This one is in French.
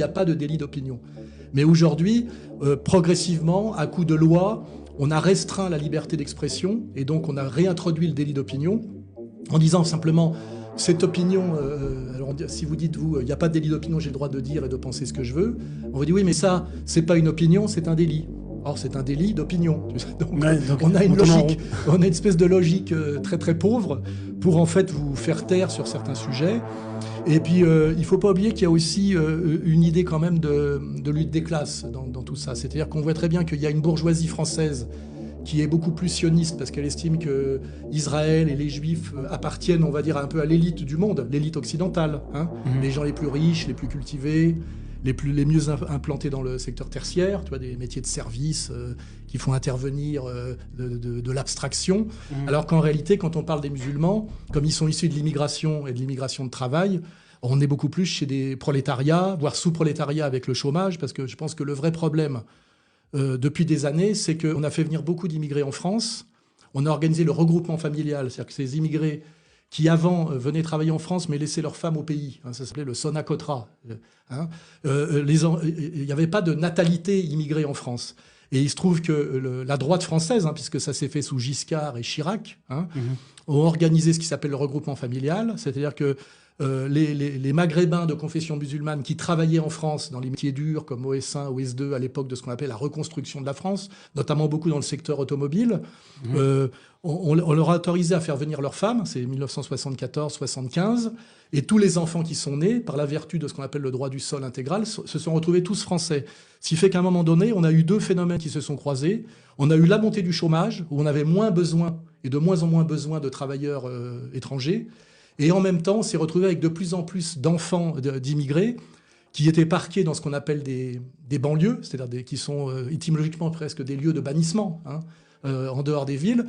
Il n'y a pas de délit d'opinion. Mais aujourd'hui, progressivement, à coup de loi, on a restreint la liberté d'expression et donc on a réintroduit le délit d'opinion en disant simplement cette opinion, alors si vous dites, vous, il n'y a pas de délit d'opinion, j'ai le droit de dire et de penser ce que je veux, on vous dit oui, mais ça, c'est pas une opinion, c'est un délit. Or, c'est un délit d'opinion. Donc, ouais, donc, on a une logique, on a une espèce de logique très très pauvre pour en fait vous faire taire sur certains sujets. Et puis, il ne faut pas oublier qu'il y a aussi une idée quand même de lutte des classes dans tout ça. C'est-à-dire qu'on voit très bien qu'il y a une bourgeoisie française qui est beaucoup plus sioniste parce qu'elle estime que Israël et les Juifs appartiennent, on va dire, un peu à l'élite du monde, l'élite occidentale. Hein, les gens les plus riches, les plus cultivés, les mieux implantés dans le secteur tertiaire, tu vois, des métiers de service qui font intervenir de l'abstraction. Alors qu'en réalité, quand on parle des musulmans, comme ils sont issus de l'immigration et de l'immigration de travail, on est beaucoup plus chez des prolétariats, voire sous-prolétariats avec le chômage, parce que je pense que le vrai problème depuis des années, c'est qu'on a fait venir beaucoup d'immigrés en France. On a organisé le regroupement familial, c'est-à-dire que ces immigrés qui avant venaient travailler en France mais laissaient leurs femmes au pays. Hein, ça s'appelait le Sonacotra. Hein. Il n'y avait pas de natalité immigrée en France. Et il se trouve que la droite française, hein, puisque ça s'est fait sous Giscard et Chirac, hein, ont organisé ce qui s'appelle le regroupement familial, c'est-à-dire que les Maghrébins de confession musulmane qui travaillaient en France dans les métiers durs comme OS1, OS2 à l'époque de ce qu'on appelle la reconstruction de la France, notamment beaucoup dans le secteur automobile, on leur a autorisé à faire venir leurs femmes, c'est 1974-75, et tous les enfants qui sont nés, par la vertu de ce qu'on appelle le droit du sol intégral, se sont retrouvés tous français. Ce qui fait qu'à un moment donné, on a eu deux phénomènes qui se sont croisés. On a eu la montée du chômage, où on avait moins besoin, et de moins en moins besoin de travailleurs étrangers, et en même temps, on s'est retrouvé avec de plus en plus d'enfants d'immigrés qui étaient parqués dans ce qu'on appelle des banlieues, c'est-à-dire qui sont étymologiquement presque des lieux de bannissement, hein, en dehors des villes.